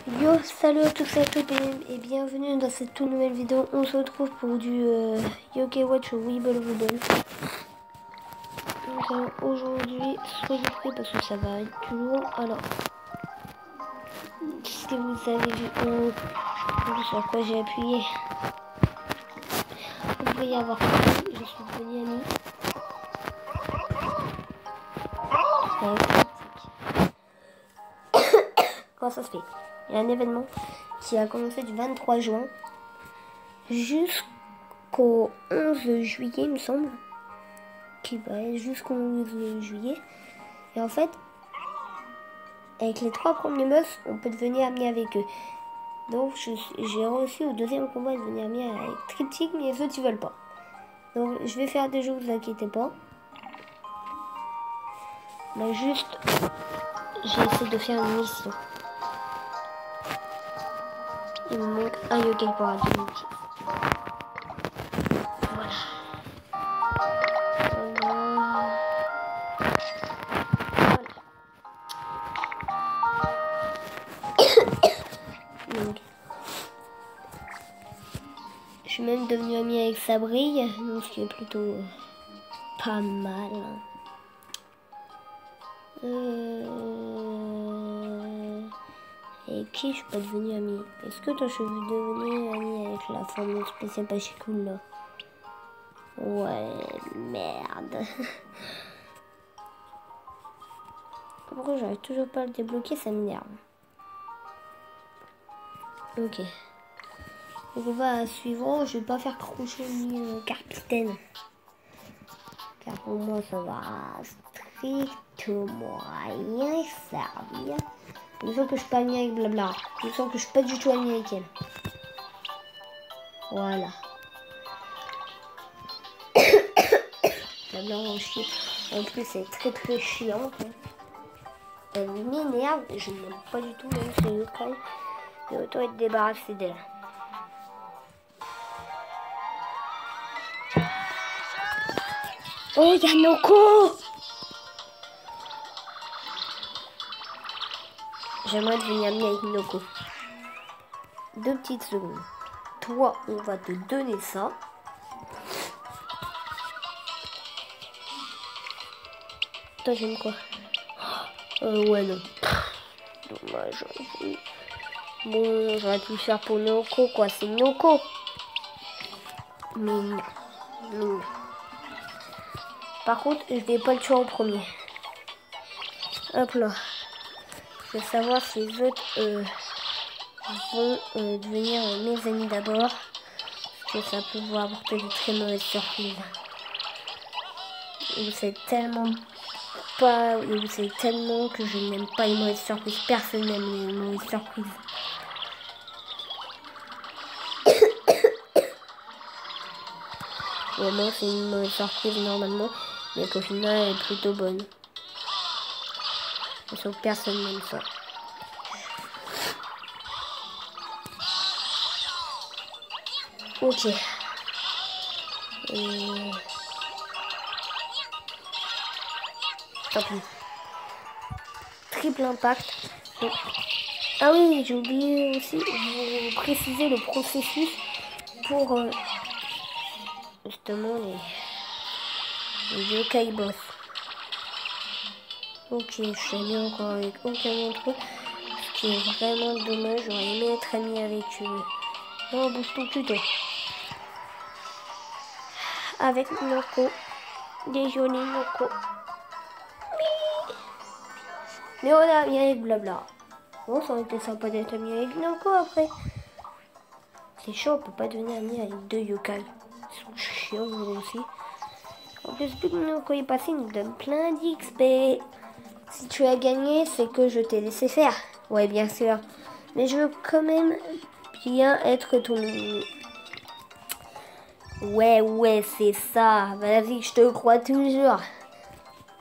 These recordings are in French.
Yo, salut à tous et à toutes et bienvenue dans cette toute nouvelle vidéo. On se retrouve pour du Yokai Watch Wibble Wobble. Donc aujourd'hui, soyez prêts parce que ça va être du lourd. Alors, si vous avez vu sur quoi j'ai appuyé, vous pouvez y avoir compris, je suis devenu ami. Comment ça se fait? Il y a un événement qui a commencé du 23 juin jusqu'au 11 juillet, il me semble. Qui va être jusqu'au 11 juillet. Et en fait, avec les 3 premiers meufs, on peut devenir ami avec eux. Donc j'ai réussi au deuxième combat à devenir ami avec Triptyque, mais les autres ils veulent pas. Donc je vais faire des jeux, vous inquiétez pas. Mais juste, j'ai essayé de faire une mission. Il me manque un yokai pour un demi. Voilà. Donc, je suis même devenue amie avec Sabrille, donc ce qui est plutôt pas mal. Et qui je suis pas devenue amie? Est-ce que toi je suis devenue amie avec la femme spéciale pas cool là? Ouais, merde. Pourquoi j'arrive toujours pas à le débloquer, ça m'énerve. Ok. Donc on va suivre. Je vais pas faire crochet ni capitaine. Car pour moi ça va strictement rien servir. Je sens que je suis pas amie avec Blabla. Je sens que je suis pas du tout amie avec elle. Voilà. Blabla en chie. En plus c'est très chiant. Elle m'énerve. Je n'aime pas du tout même ce yokai. Et autant être débarrassé d'elle. Oh, il y a Noko! J'aimerais devenir amie avec Noko. 2 petites secondes. Toi, on va te donner ça. Toi, j'aime quoi? Ouais, non. Dommage. Bon, j'aurais pu le faire pour Noko, quoi. C'est Noko. Mais non. Non. Par contre, je vais pas le tuer en premier. Hop là. Je veux savoir si les autres vont devenir mes amis d'abord. Parce que ça peut vous apporter de très mauvaises surprises. Vous savez tellement pas. Vous savez tellement que je n'aime pas les mauvaises surprises. Personne n'aime les mauvaises surprises. Vraiment, c'est une mauvaise surprise normalement. Mais qu'au final, elle est plutôt bonne. Sauf que personne n'aime ça. Ok. Tant pis. Triple impact. Donc... Ah oui, j'ai oublié aussi de vous préciser le processus pour justement les yokai boss. Ok, je suis amie encore avec aucun d'entre eux. Ce qui est vraiment dommage, j'aurais aimé être amie avec eux. Non, bouge ton plutôt. Avec Noko. Des jolis Noko. Mais on a ami avec Blabla. Bon, ça aurait été sympa d'être ami avec Noko après. C'est chaud, on peut pas devenir ami avec 2 yokai. Ils sont chiants, vous aussi. En plus, vu que Noko est passé, il nous donne plein d'XP. Si tu as gagné, c'est que je t'ai laissé faire. Ouais, bien sûr. Mais je veux quand même bien être ton ami. Ouais, c'est ça. Vas-y, je te crois toujours.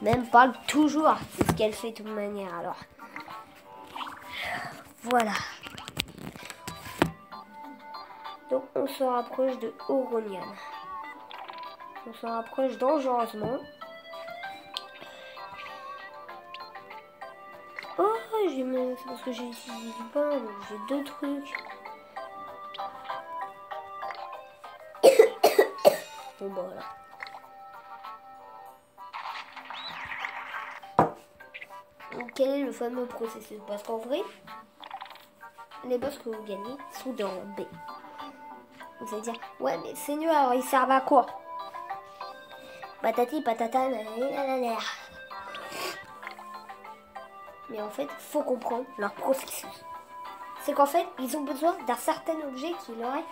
Même pas toujours. C'est ce qu'elle fait de toute manière, alors. Voilà. Donc, on se rapproche de Oronian. On se rapproche dangereusement. Oh, c'est parce que j'ai utilisé du pain, donc j'ai 2 trucs. Bon bah voilà. Donc, quel est le fameux processus? Parce qu'en vrai, les boss que vous gagnez sont dans B. Vous allez dire, ouais mais c'est nul, alors ils servent à quoi? Patati patata nanana. Mais en fait, faut comprendre leur processus. C'est qu'en fait, ils ont besoin d'un certain objet qui leur est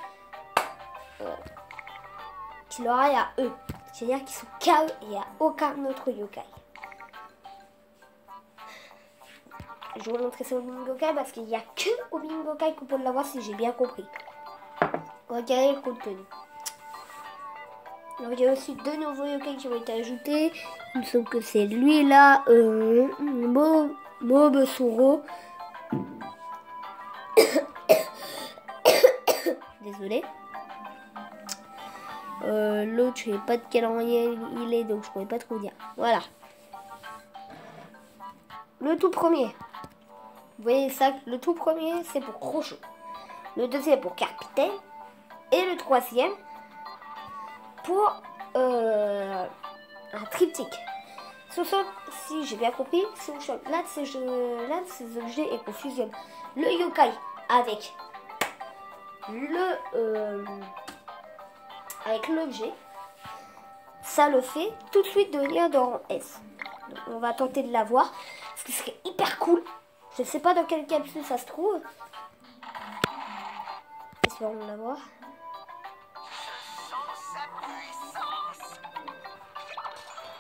à eux. C'est-à-dire qu'ils sont KO et à aucun autre yokai. Je vais vous montrer ça au Bingokai parce qu'il n'y a que au Bingokai qu'on peut l'avoir si j'ai bien compris. Regardez le contenu. Alors, il y a aussi 2 nouveaux yokai qui ont été ajoutés. Il me semble que c'est lui là, Mobesuro. Désolé. L'autre, je ne sais pas de quel rang il est, donc je ne pourrais pas trop dire. Voilà. Le tout premier. Vous voyez ça, le tout premier, c'est pour Crochot. Le deuxième pour Capitaine. Et le troisième pour un triptyque. Si j'ai bien compris, si on chope l'un de ces objets et qu'on fusionne le yokai avec l'objet, ça le fait tout de suite devenir dans rang S. Donc on va tenter de l'avoir, ce qui serait hyper cool. Je ne sais pas dans quelle capsule ça se trouve. Espérons l'avoir.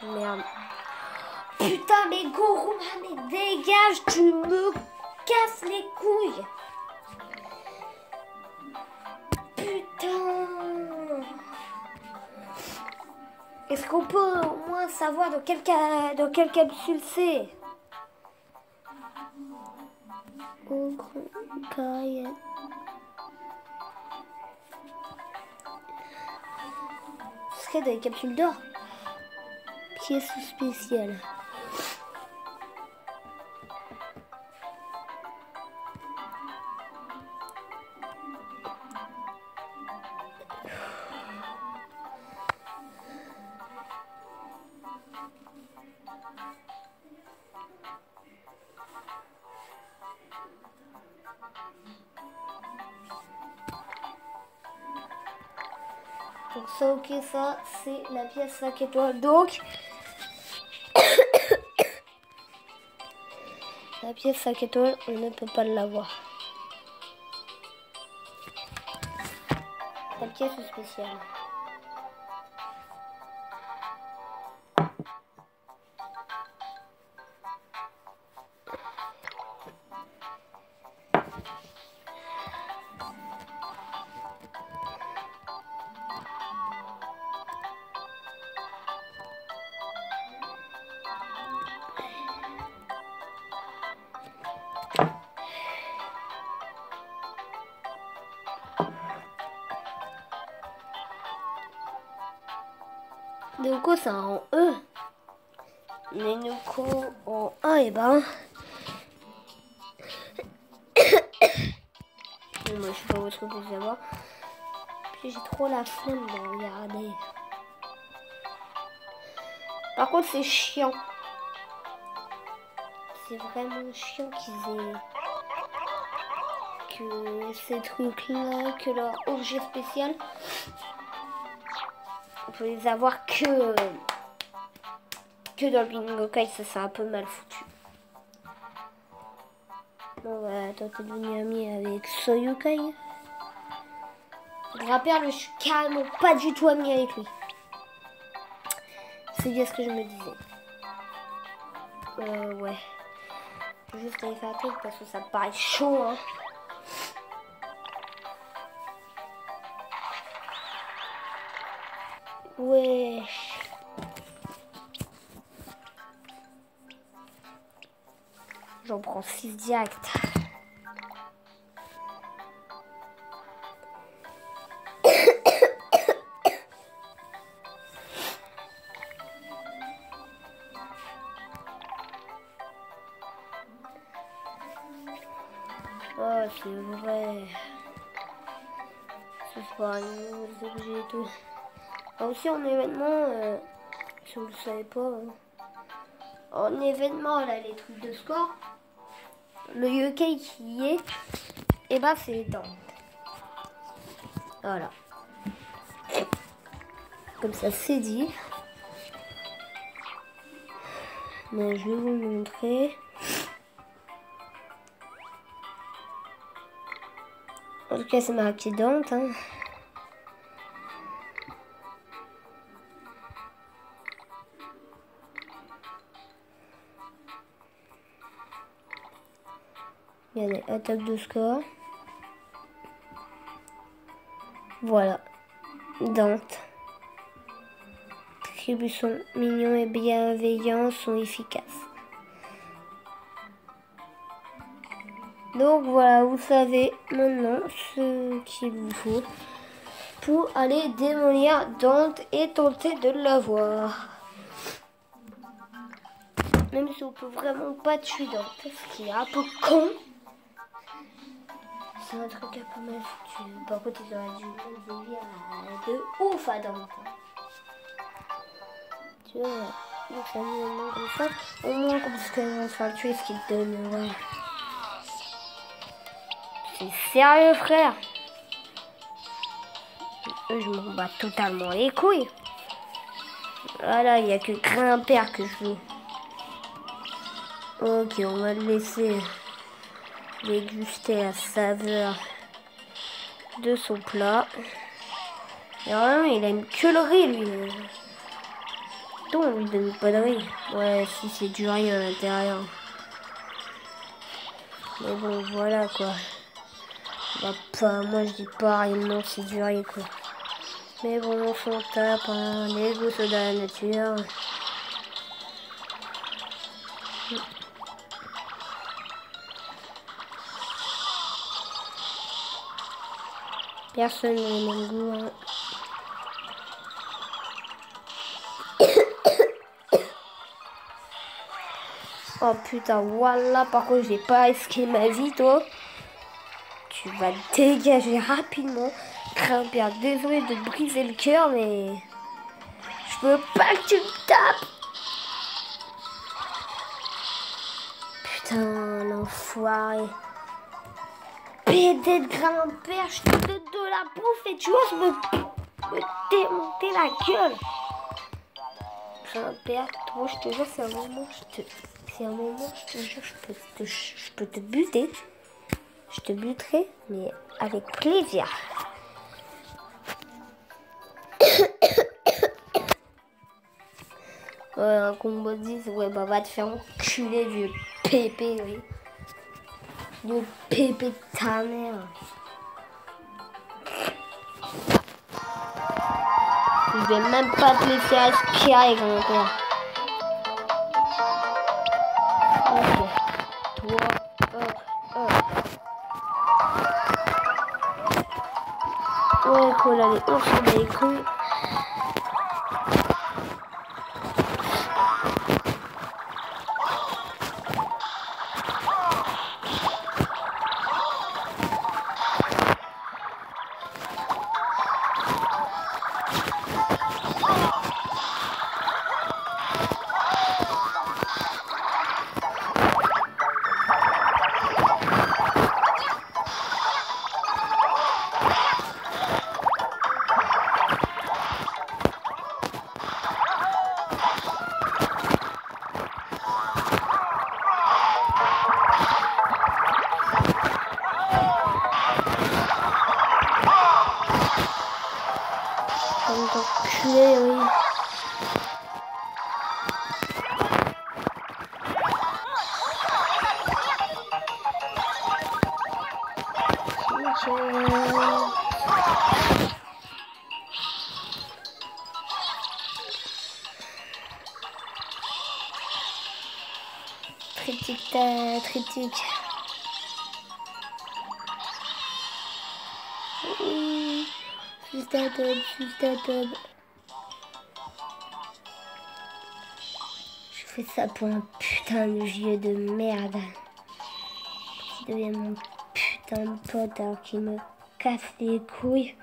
Merde. Putain, mais Goruma, mais dégage, tu me casses les couilles. Putain. Est-ce qu'on peut au moins savoir dans quelle capsule c'est? Ce serait dans les capsules d'or. Pièce spéciale. Donc ça, ok, ça c'est la pièce 5 étoiles. Donc la pièce 5 étoiles, on ne peut pas l'avoir. La pièce spéciale. Neko c'est en E. Mais Neko en A, et ben. Moi je sais pas où est-ce qu'on peut savoir. Puis j'ai trop la flemme de regarder. Par contre c'est chiant. C'est vraiment chiant qu'ils aient que ces trucs là, que leur objet spécial. On peut les avoir que dans le Bingokai, ça c'est un peu mal foutu. On va tenter de devenir ami avec Soyukai. Grapper, je suis carrément pas du tout ami avec lui. C'est bien ce que je me disais. Ouais. Je vais juste aller faire un truc parce que ça me paraît chaud, hein. Ouais. J'en prends 6 direct. Ah, c'est vrai. C'est pas les objets et tout. Ah, aussi en événement, si vous le savez pas, en événement, là, les trucs de score, le yokai qui y est, et bah c'est Dante. Voilà. Comme ça, c'est dit. Mais je vais vous le montrer. En tout cas, c'est marqué Dante. Hein. Regardez, attaque de score. Voilà. Dante. Tribus sont mignons et bienveillants, sont efficaces. Donc voilà, vous savez maintenant ce qu'il vous faut pour aller démolir Dante et tenter de l'avoir. Même si on peut vraiment pas tuer Dante, ce qui est un peu con. C'est un truc un peu mal foutu. Par contre, ils auraient dû mettre des vies de ouf à Dante. Tu vois, donc ça nous manque comme ça. Au moins, comme ça, on va se faire tuer ce qu'il donne. Ouais. C'est sérieux, frère. Je m'en bats totalement les couilles. Voilà, il n'y a que Grimper que je veux. Ok, on va le laisser déguster la saveur de son plat. Et vraiment, il aime que le riz, lui. Donc, on lui donne pas de riz. Ouais, si, c'est du riz à l'intérieur. Mais bon, voilà, quoi. Bah, pas, moi, je dis pareil, non, c'est du riz, quoi. Mais bon, on s'en tape, hein. Les goûts de la nature. Personne n'a le même goût, hein. Oh putain, voilà, par contre, j'ai pas risqué ma vie, toi. Tu vas dégager rapidement. Grimper, désolé de te briser le cœur, mais je veux pas que tu me tapes. Putain, l'enfoiré. Pédé de Grimper, je te donne de la bouffe et tu oses me démonter la gueule. Grimper, toi, je te jure, c'est un moment, je te jure, je peux te buter. Je te buterai, mais avec plaisir. Ouais, un combo 10, ouais, bah va te faire enculer du pépé, oui. Du pépé de ta mère. Je vais même pas te laisser aspirer, grand-père. Ok. Toi, ouais, cool, allez, on s'en bat les couilles. Enculé, oui. Critique. Sustatub. Je fais ça pour un putain de vieux de merde. Qui devient mon putain de pote alors qu'il me casse les couilles.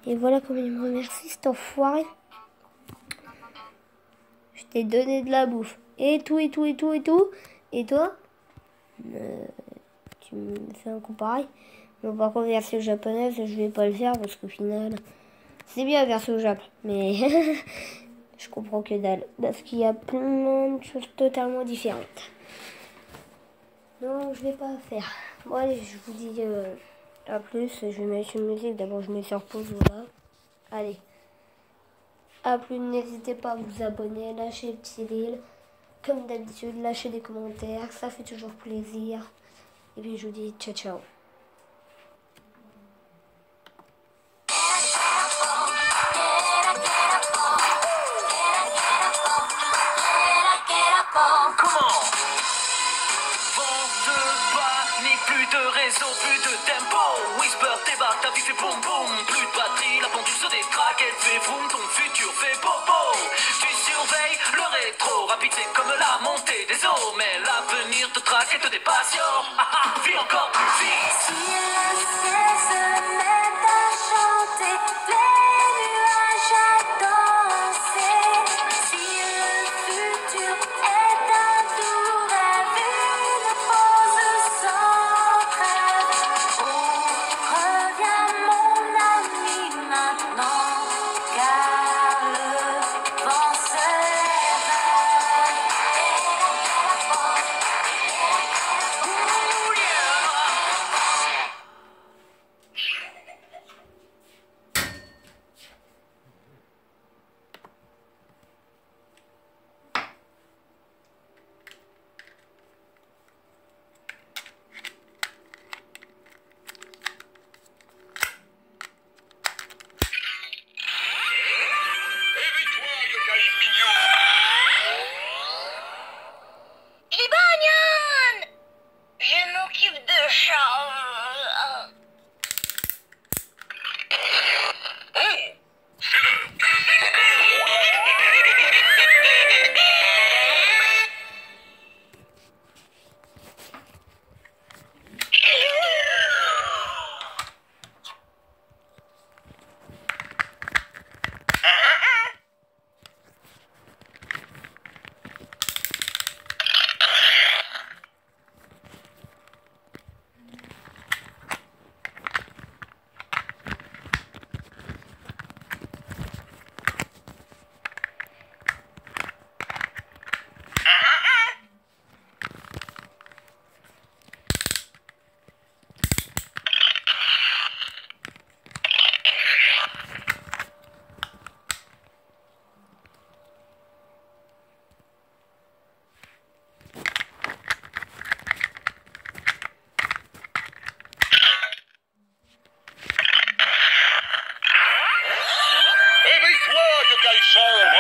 Et voilà comment il me remercie cet enfoiré. Je t'ai donné de la bouffe. Et tout, et tout, et tout, et tout. Et toi tu me fais un coup pareil. Bon, par contre, version japonaise, je vais pas le faire parce qu'au final, c'est bien version Japon. Mais je comprends que dalle. Parce qu'il y a plein de choses totalement différentes. Non, je vais pas faire. Bon, allez, je vous dis à plus. Je vais mettre une musique. D'abord, je mets sur pause. Voilà. Allez. À plus, n'hésitez pas à vous abonner, lâcher le petit reel. Comme d'habitude, lâchez des commentaires. Ça fait toujours plaisir. Et puis, je vous dis ciao, ciao. Plus de réseau, plus de tempo. Whisper débarque, ta vie fait boum boum. Plus de batterie, la pendule se détraque. Elle fait vroom, ton futur fait popo. Tu surveilles le rétro, rapide c'est comme la montée des eaux. Mais l'avenir te traque et te dépasse, yo. Vis encore plus vite. Si le ciel se met à chanter, les nuages à danser. Si le futur est un doux rêve, une pause sans trêve. Oh, reviens mon ami maintenant, car le vent se lève. Je m'occupe de ça. Éveille-toi, Yokai-san.